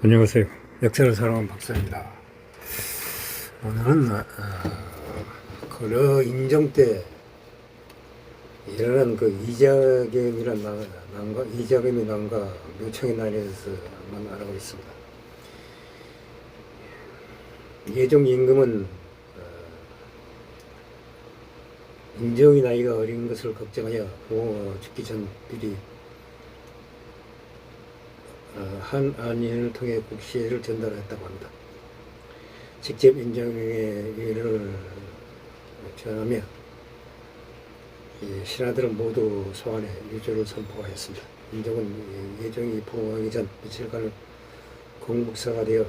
안녕하세요. 역사를 사랑하는 박사입니다. 오늘은 고려 인정 때 일어난 그 이자겸이 난과 묘청의 난에 대해서 한번 알아보겠습니다. 예종 임금은 인정의 나이가 어린 것을 걱정하여 부모가 죽기 전 미리 한 안인을 통해 국시를 전달했다고 합니다. 직접 인정의 위를 전하며 신하들은 모두 소환해 유조를 선포하였습니다. 인정은 예종이 부흥하기 전 며칠간 공국사가 되어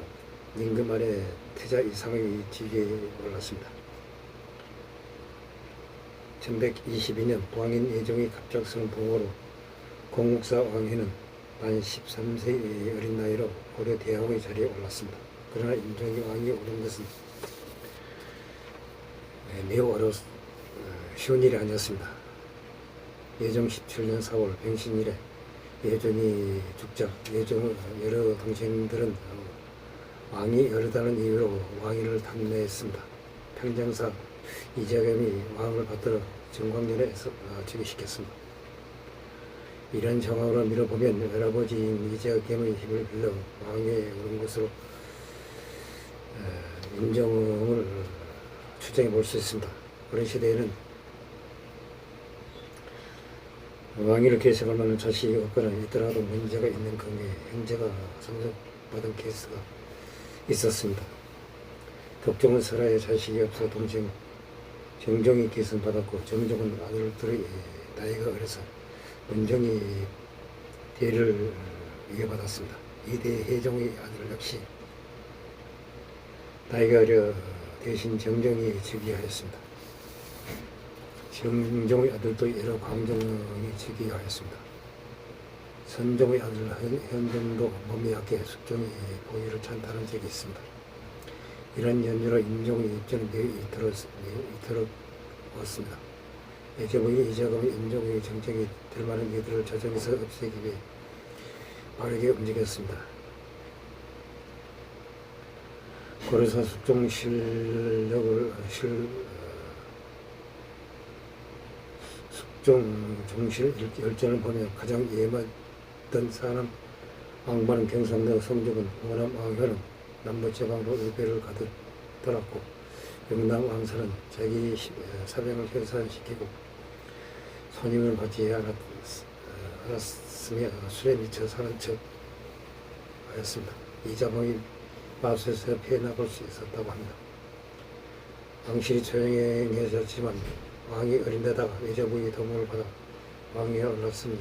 임금 아래 태자 이상의 지위에 올랐습니다. 1122년 왕인 예종이 갑작스러운 부흥으로 공국사 왕위는 만 13세의 어린 나이로 고려 대왕의 자리에 올랐습니다. 그러나 인정이 왕이 오른 것은 매우 쉬운 일이 아니었습니다. 예종 17년 4월 병신일에 예종이 죽자 예종 여러 동생들은 왕이 여르다는 이유로 왕위를 탐내했습니다. 평정사 이자겸이 왕을 받들어 정광년에 즉위시켰습니다. 이런 정황으로 밀어보면 할아버지인 이자겸의 힘을 빌려 왕위에 오른 것으로 인정을 추정해 볼 수 있습니다. 그런 시대에는 왕위를 계승할 만한 자식이 없거나 있더라도 문제가 있는 경우에 형제가 상속받은 케이스가 있었습니다. 덕종은 설아의 자식이 없어 동생 정종이 계승받았고 정종은 아들들의 나이가 어려서 문정이 대를 이어받았습니다. 이대 혜종의 아들 역시 나이가 어려 대신 정종이 즉위하였습니다. 정종의 아들도 여러 광종이 즉위하였습니다. 선종의 아들 현종도 몸이 약해 숙종이 보위를 찬탈한 적이 있습니다. 이런 연유로 인종의 입장은 매우 이토록웠습니다. 예종의 이자겸의 인종의 정책이 될 만한 이들을 조정해서 없애기 위해 빠르게 움직였습니다. 고려사 숙종 종실 열전을 보며 가장 예맞던 사람 왕반은 경상도 성종은 호남 왕현은 남부지방으로 의배를 가득 떠났고 영남 왕선은 자기 사병을 해산시키고 선임을 받지 않았으며 술에 미쳐 사는 척 하였습니다. 이자몽이 마수에서 피해 나갈 수 있었다고 합니다. 왕실이 조용해졌지만 왕이 어린데다가 외조부의 도움을 받아 왕위에 올랐으니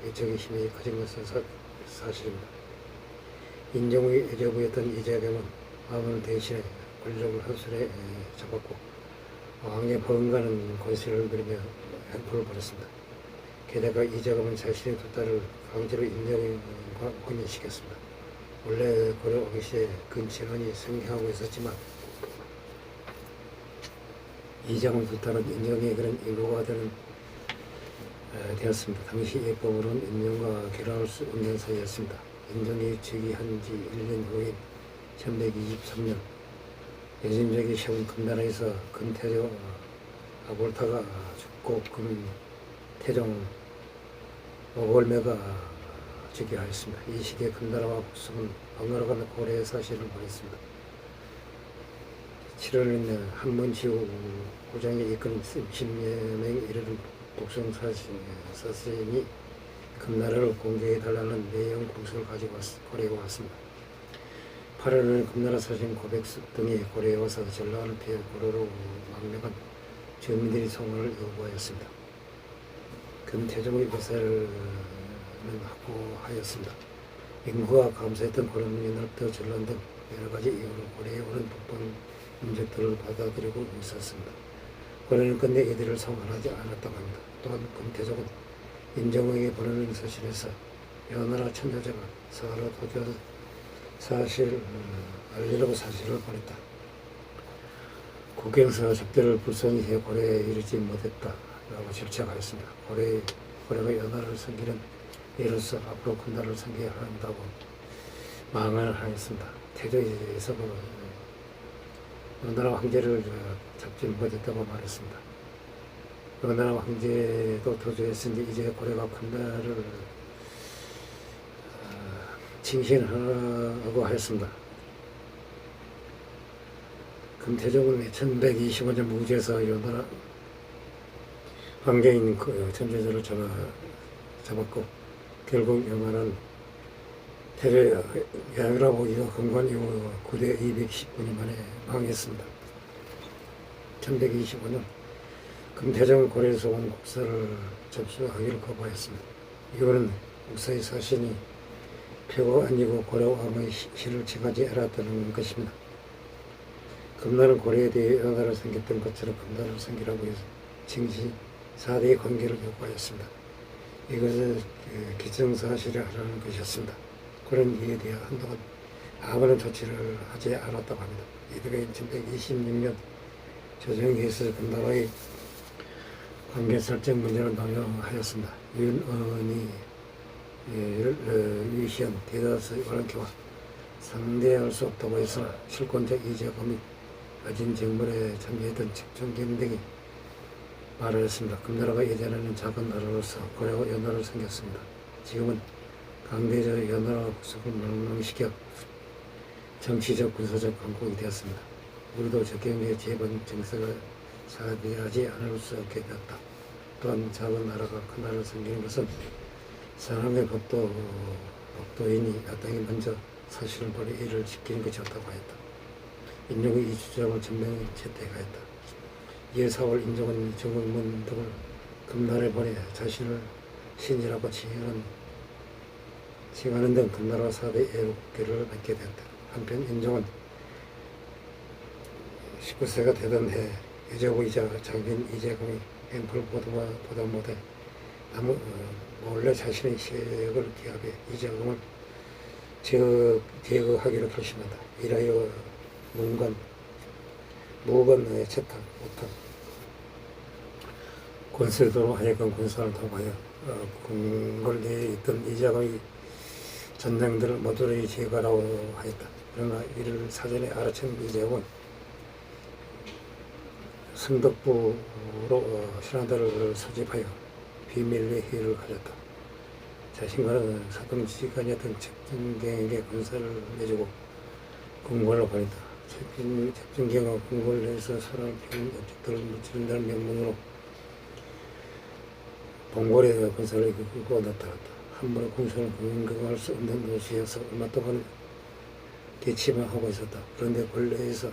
외적의 힘이 커진 것은 사실입니다. 인종의 외조부였던 이자겸은 왕을 대신해 권력을 한 손에 잡았고 왕의 버금가는 권세를 누리며 횡포를 벌였습니다. 게다가 이자겸은 자신의 두 딸을 강제로 인정과 혼인시켰습니다. 원래 고려 왕실에 근친혼이 성행하고 있었지만 이자겸 두 딸은 인정의 그런 일부가 되었습니다. 당시 예법으로는 인정과 결혼할 수 없는 사이였습니다. 인정이 즉위한 지 1년 후인 1123년 예진적이 세운 금나라에서 금태조 아볼타가 죽고 금태종 오골매가 즉위하였습니다. 이 시기에 금나라와 북송은 번갈아가며 고려의 사실을 보냈습니다. 7월에는 한문지후 고장에 이끈 10년에 이르는 북송 사신이 금나라를 공개해달라는 내용 공서를 가지고 고려에 왔습니다. 8월에는 금나라 사신 고백숙 등이 고려에 와서 전라를 피해 고려로 망명한 주민들이 성원을 요구하였습니다. 금태종의 의사를 확보하였습니다. 인구가 감소했던 고려민이 넓더 전란 등 여러 가지 이유로 고려에 오는 북방 민족들을 받아들이고 있었습니다. 고려는 끝내 이들을 성원하지 않았다고 합니다. 또한 금태종은 인정에게 보내는 서신에서 여러 나라 천자제가 서로 도저 알리라고 사실을 보냈다. 국경서 접대를 불성히 해 고려에 이르지 못했다 라고 질책하였습니다. 고려가 연하를 섬기는 예로서 앞으로 군나라를 섬겨야 한다고 망을 하였습니다. 태조에서 요나라 황제를 잡지 못했다고 말했습니다. 요나라 황제도 도주했으니 이제 고려가 군나라를 징신하라고 하였습니다. 금태종은 1125년 무주에서 요나라 황제인 전제자를 잡았고 결국 요나라는 태조 야유라고 이후 금관 이후 9대 219년 만에 망했습니다. 1125년 금태종은 고려에서 온 국사를 접수하기를 거부하였습니다. 이거는 국사의 사신이 표가 아니고 고려왕의 시를 칭하지 않았다는 것입니다. 금나라는 고려에 대해 요나라를 섬겼던 것처럼 금나라를 섬기라고 해서 징시 4대의 관계를 요구하였습니다. 이것을 기정사실을 하라는 것이었습니다. 그런 이에 대해 한동안 아무런 조치를 하지 않았다고 합니다. 이들가 1126년 조정에서 금나라의 관계 설정 문제를 논의하였습니다. 윤언이 유희현 대다수의 오랑캐와 상대할 수 없다고 해서 실권적 이재가 및 어진 정물에 참여했던 책종경 등이 말을 했습니다. 금나라가 예전에는 작은 나라로서 고려와 연나라를 섬겼습니다. 지금은 강대적 연나라 국속을 멸망시켜 정치적 군사적 강국이 되었습니다. 우리도 적경의 재번 정세가 사대하지 않을 수 없게 되었다. 또한 작은 나라가 큰 나라를 섬기는 것은 사람의 법도인이 야당이 먼저 사실을 버리 일을 지키는 것이 었다고 하였다. 인종의 이 주장을 전면에 채택하였다. 이에 4월 인종은 정은문 등을 금나라에 보내 자신을 신이라고 칭하는 등 금나라 4대 애국계를 맺게 되었다. 한편 인종은 19세가 되던 해 여자부이자 장인 이재공이 앵벌보다 못해 몰래 자신의 세력을 기합해 이재공을 제거하기로 결심한다. 이라여 무건의 채탁, 오탁, 권세도로 하여금 군사를 통하여 궁궐 내에 있던 이재공의 전장들을 모두를 제거하라고 하였다. 그러나 이를 사전에 알아챈 이재공은 승덕부로 신하들을 소집하여 비밀리에 회의를 가졌다. 자신과는 사통지간이었던 책준경에게 군사를 내주고 궁궐로 보냈다. 책준경은 궁궐 내에서 사람을 피우는 objek들을 무찌른다는 명문으로 봉골에 군사를 이끌고 나타났다. 함부로 궁선을 공격할 수 없는 도시에서 얼마 동안 대치만 하고 있었다. 그런데 본래에서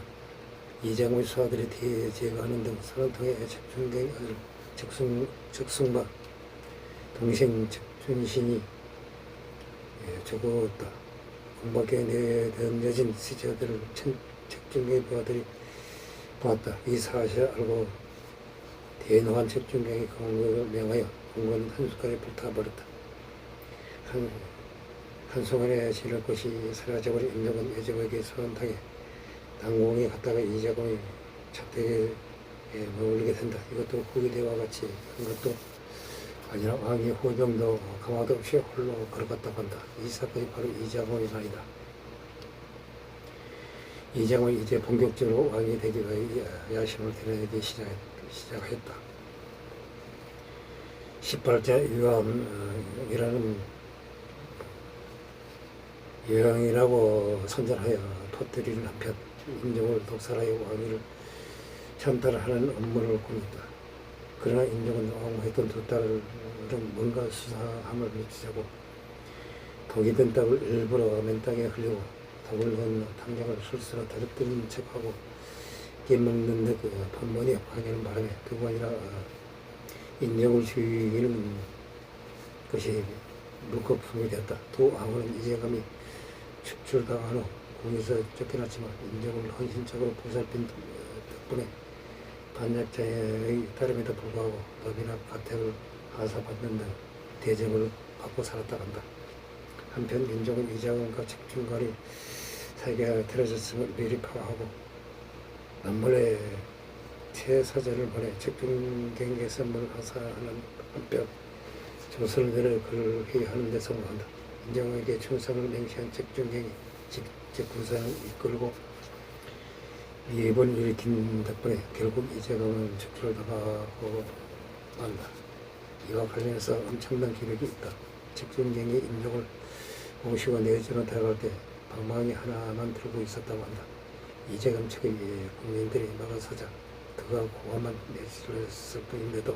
이장의 수하들이 제거하는 등 선을 통해 책준경의 아들 책승과 동생 책준신이 적었다. 공밖에 내던져진 시저들을 책준경의 부하들이 보았다. 이 사실을 알고 대노한 책준경이 공격을 명하여 공군은 한숟갈에 불타버렸다. 한순간에 지낼 것이 사라져버린 인종은 애정에게 소환당해 당공에 갔다가 이재공이 자택에 머물게 된다. 이것도 후기대와 같이 한 것도 아니라 왕의 호병도 가마도 없이 홀로 걸어갔다고 한다. 이 사건이 바로 이재공의 날이다. 이재공이 이제 본격적으로 왕이 되기 위해 야심을 드러내기 시작했다. 18자 유왕이라고 선전하여 터뜨리는 한편 인종을 독살하여 왕위를 찬탈하는 업무를 꾸몄다. 그러나 인종은 왕후했던 두 딸은 뭔가 수사함을 미치자고 독이 든 떡을 일부러 맨땅에 흘리고 독을 넣은 탕장을 술수로 더럽히는 척하고 깨먹는 듯 번번이 확인을 바람에 그가 아니라 인종을 죽이는 것이 물거품이 되었다. 두 왕후는 이재감이 축출당한 후 궁에서 쫓겨났지만 인종을 헌신적으로 보살핀 덕분에 반역자의 따름에도 불구하고 너비나 가택을 하사받는 등 대접을 받고 살았다고 한다. 한편 인종은 이재감과 책준갈이 사이가 틀어졌음을 미리 파악하고 남몰래 최사자를 보내 책준경에게 선물을 하사하는 한편 조선을 내려 그를 회의하는 데 성공한다. 인종에게 충성을 맹세한 책준경이 직접 군사를 이끌고 위협을 일으킨 덕분에 결국 이재명은 척추를 당하고 만다. 이와 관련해서 엄청난 기록이 있다. 책정경의 인종을 모시고 내주로 들어갈 때 방망이 하나만 들고 있었다고 한다. 이재명 측의 국민들이 막아서자 그가 고함만 내질렀을 뿐인데도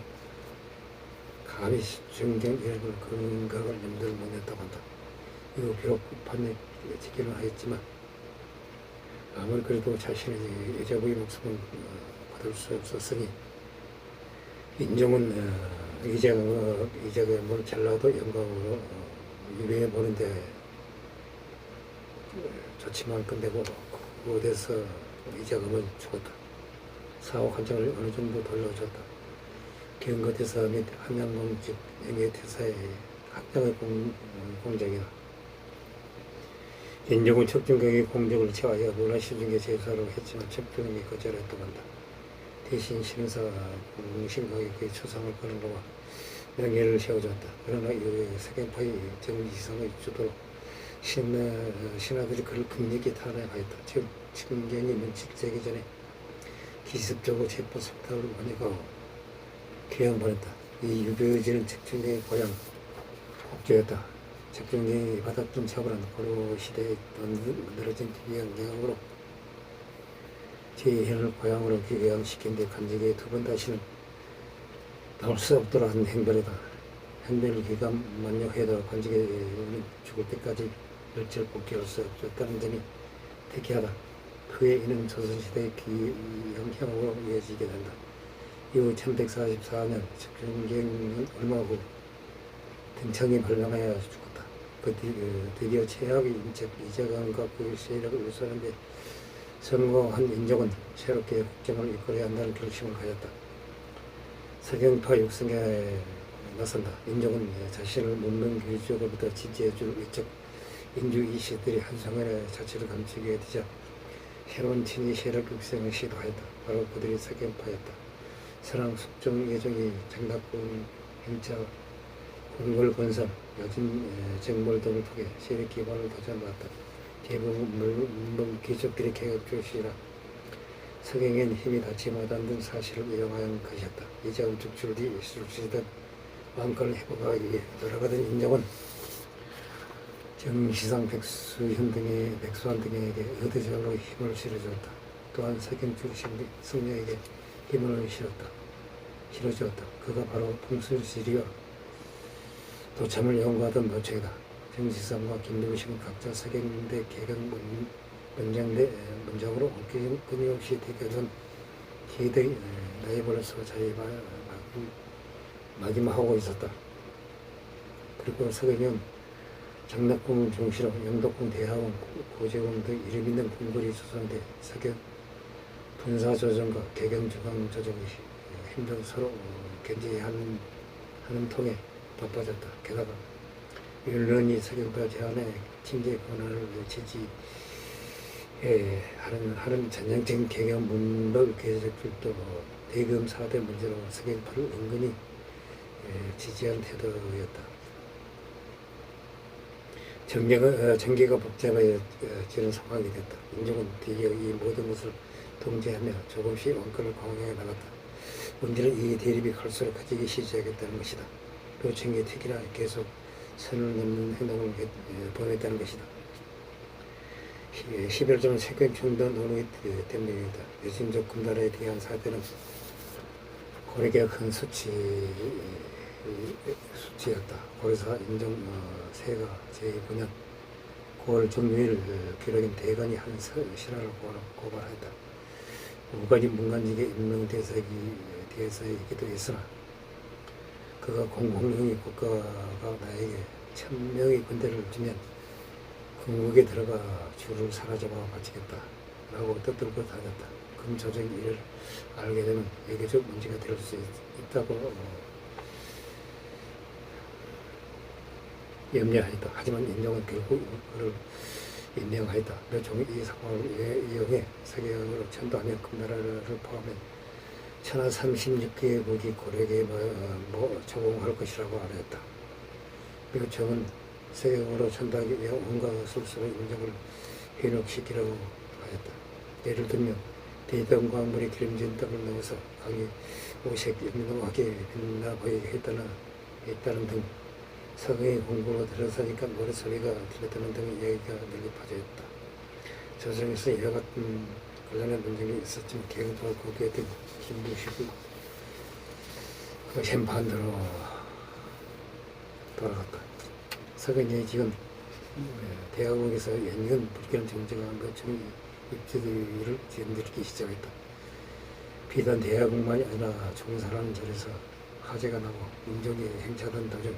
감히 정경 일부 근각을 염두를 못 냈다고 한다. 이후 비록 판례지기는 하였지만 아무리 그래도 자신의 여자부의 목숨은 받을 수 없었으니 인종은 이재명을 잘라도 영광으로 유배해 보는데 좋지만 끝내고 어디서 이재명은 죽었다. 사후 관장을 어느 정도 돌려줬다. 경거대사 및 한양공 즉 영예대사의 합당의 공작이다. 인종은 척정경의 공적을 채워야 문화시중에 제사로 했지만 척정경이 거절했다고 한다. 대신 신사 공신각에 그의 초상을 거는 거와 명예를 세워줬다. 그러나 이후에 세경파의 정지성의 주도로 신하들이 그를 극력히 탄핵하였다. 척정경이 문칙되기 전에 기습적으로 체포 석탑을 만약하고 귀양 보냈다. 이 유배지는 척정경의 고향 국조였다. 척정경이 받았던 처벌은 고려 시대에 늘어진 귀양경으로 제2현을 고향으로 귀양시킨 데 간직에 두 번 다시는 나올 수 없도록 한 행렬이다. 행렬 기간 만료해도 관직에 죽을 때까지 열절 복귀할 수 없었다는 점이 특이하다. 그의 이는 조선시대의 귀양형으로 이어지게 된다. 이후 1144년 척정경은 얼마 후 등창이 발명하여 죽었다. 드디어 최악의 인적 이재강과 그 세력을 유수하는데 성공한 인종은 새롭게 국정을 이끌어야 한다는 결심을 가졌다. 서경파 육성에 나선다. 인종은 자신을 묻는 교주로부터 지지해줄 외적 인주이시들이 한성원의 자체를 감추게 되자 새로운 친위 세력 육성을 시도하였다. 바로 그들이 서경파였다. 서랑 숙종 예정이 장락군 행차 궁궐건설 요즘 정몰 등을 통해 세력 기반을 다져놨다. 대부분 문동 귀족들의 개혁 조시라 서경엔 힘이 닿지 못한 사실을 이용한 것이었다. 이재원 축출이 술시던 왕권을 회복하기 위해 돌아가던 인종은 정시상 백수한 등에게 의도적으로 힘을 실어주었다. 또한 서경 출신 승려에게 힘을 실어주었다. 그가 바로 풍술시리와 도참을 연구하던 노책이다. 정시상과 김동식은 각자 서경대 개경 문장으로 끊임없이 대결한 기대의 라이벌로서 자기 마김하고 있었다. 그리고 서경은 장락궁 중시로 영덕궁 대하원 고재궁 등 이름 있는 궁궐이 조성돼 서경 군사조정과 개경주강 조정이 힘든 서로 견제하는 통에 바빠졌다. 게다가 윤런이 서경파 제안에 침제 권한을 지지하는 전형적인 개경 문법 개혁들도 대금 4대 문제로 서경파를 은근히 지지하는 태도였다. 전개가 복잡해지는 상황이 됐다. 인종은 드디어 이 모든 것을 통제하며 조금씩 원권을 강화해 나갔다. 문제는 이 대립이 갈수록 커지기 시작했다는 것이다. 묘청의 특이나 계속 선을 넘는 행동을 보냈다는 것이다. 11점 세경 중단 노동이 때문이다. 여신족 군단에 대한 사태는 고려계가 큰 수치였다. 고려사 인종 세가 제9년 9월 정유일 기록인 대관이 한 신하를 고발했다. 우간이 문관직에 임명대사이기도 했으나 그가 공공형이 국가가 나에게 1000명의 군대를 주면 궁극에 들어가 주를 사라져봐 바치겠다 라고 떠들고 다녔다. 금조정 일을 알게 되면 외교적 문제가 될 수 있다고 염려하였다. 하지만 인종은 결국 그를 임명하였다. 묘종이 이 상황을 이용해 서경으로 천도하며 금나라를 포함해 천하 36개의 국이 고려에게 조공할 것이라고 알았다. 묘종은 서경으로 천도하기 위해 온갖 술수로 인종을 현혹시키라고 하였다. 예를 들면 대던 광물에 기름진 떡을 넣어서 강이 오색 영롱하게 빛나 보이게 했다는 등 서강의 공부로 들어서니까 노래소리가 들렸다는 등의 이야기가 널리 퍼져있다. 조선에서 이와 같은 곤란한 논쟁이 있었지만 개헌도 거기에 든 김무식이 그 현판으로 돌아갔다. 서강이 지금 대학원에서 연이은 불결한 정쟁과 노총의 입지들을 견디기 시작했다. 비단 대학원만이 아니라 종사라는 절에서 화재가 나고 민족이 행차하던 도중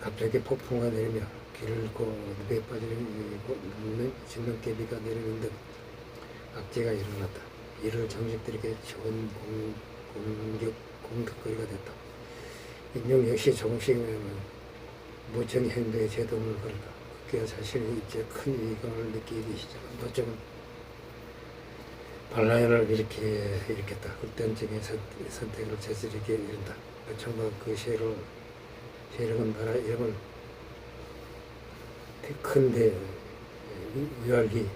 갑자기 폭풍가 내리며 길을 잃고 늪에 빠지는 진흙개비가 내리는 등 악재가 일어났다. 이를 정식들에게 좋은 공격거리가 됐다. 인종 역시 조금씩 모청 행동에 제동을 걸었다. 그가 자신의 입지에 큰 위강을 느끼기 시작한 노총은 반란을 일으켰다. 극단적인 선택을 저지르게 이른다. 노총과 그 세력은 나라 이름을 큰 위활기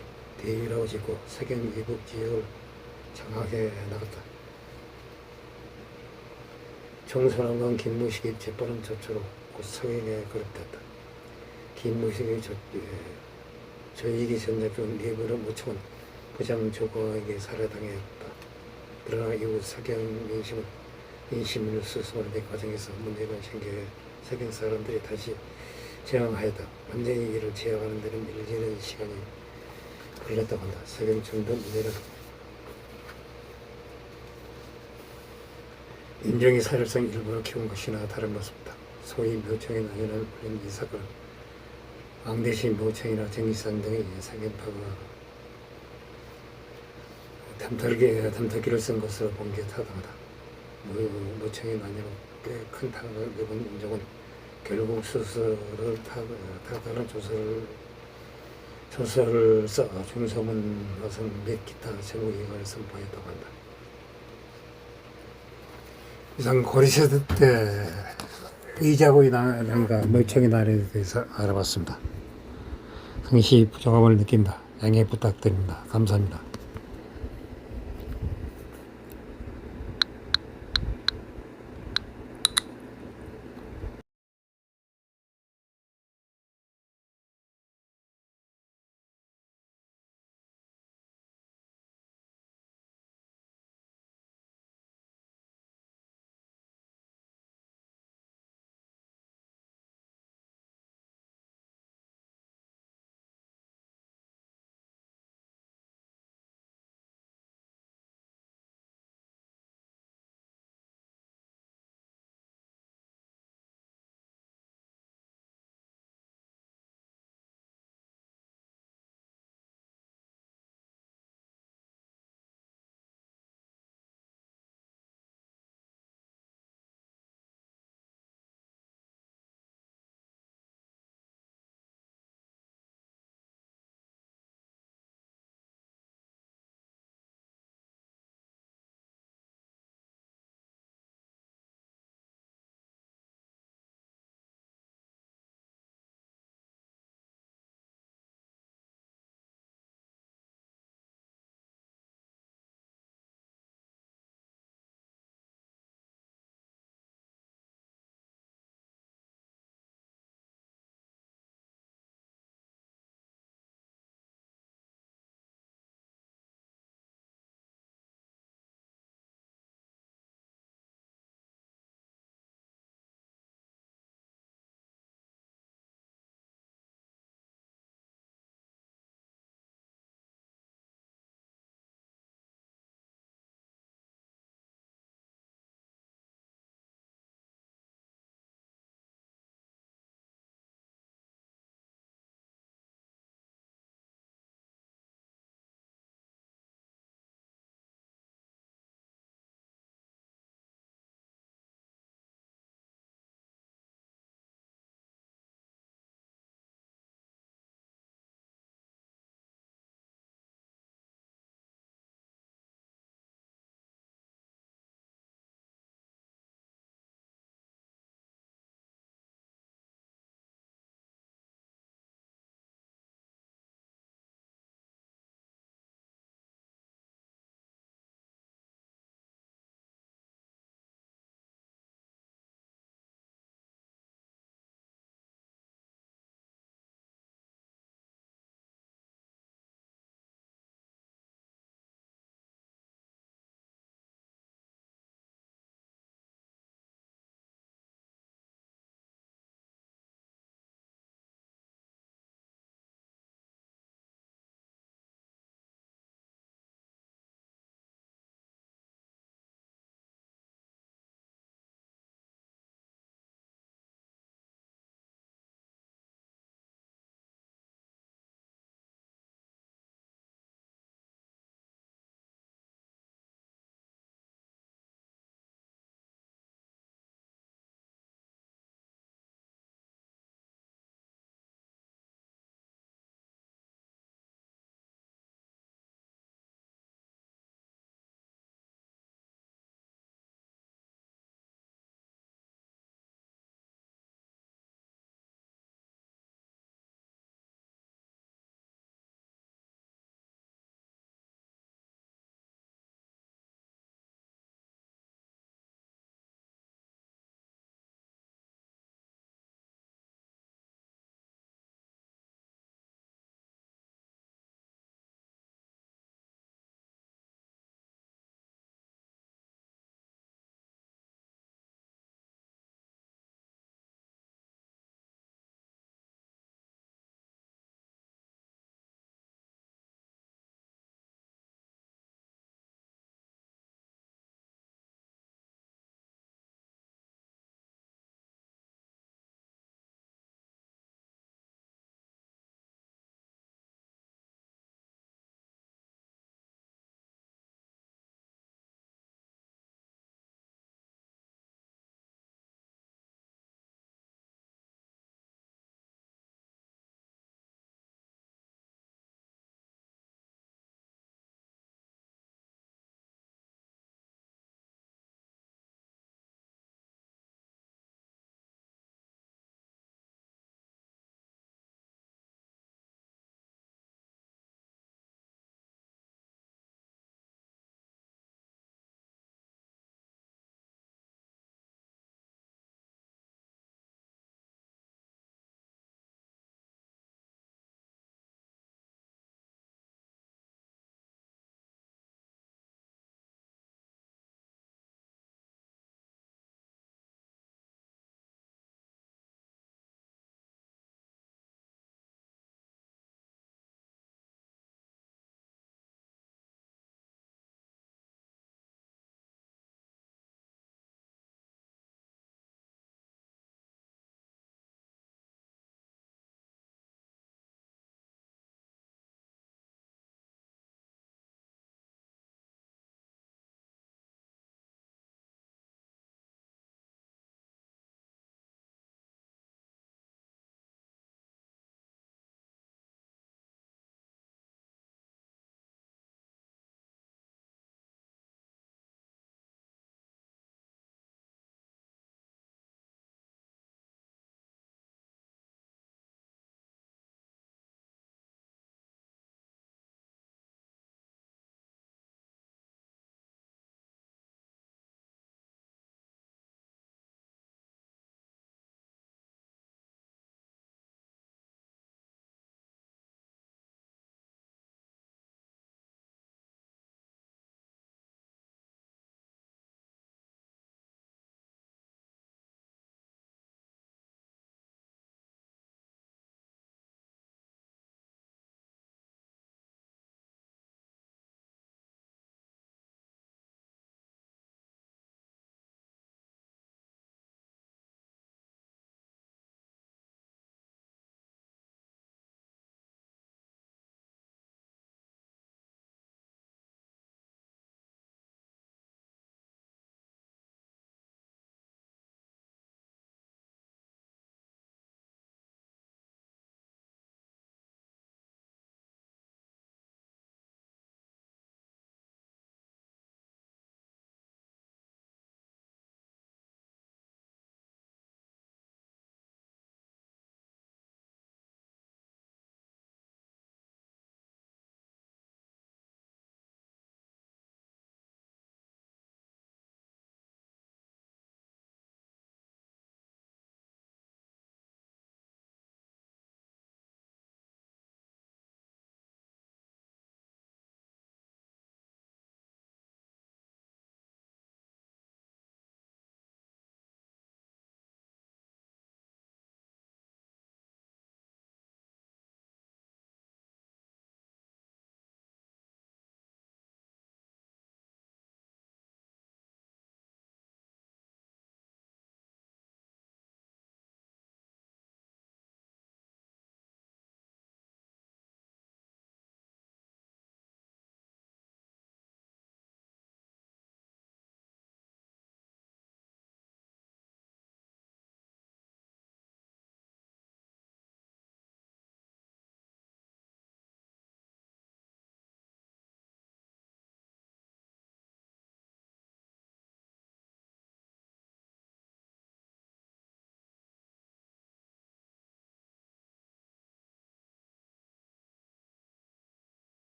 대위라고 짓고 서경 이북 지역을 장악해 나갔다. 정선왕과 김무식의 재빠른 조처로 곧 서경에 거듭됐다. 김무식의 조익이 전작중 내부로 모청은 부장 조공에게 살해당했다. 그러나 이후 서경 민심을 수습하는 과정에서 문제가 생겨 서경 사람들이 다시 저항하였다. 완전히 이를 제어하는 데는 일정한 시간이 걸렸다고 한다. 서경 정도 문제는 인종의 사실성 일부를 키운 것이나 다른 것입니다. 소위 묘청의 난연을 불린 이 사건은 왕대신 묘청이나 정의상 등의 사견파가 탐탁기를 쓴 것으로 본 게 타당하다. 묘청의 난연으로 꽤 큰 타격을 입은 인종은 결국 스스로를 타다른 조서를 써 중소문 어선 및 기타 제목이걸 선포했다고 한다. 이상 고려시대 때 의자고의 난과 묘청의 난에 대해서 알아봤습니다. 상시 부족함을 느낀다. 양해 부탁드립니다. 감사합니다.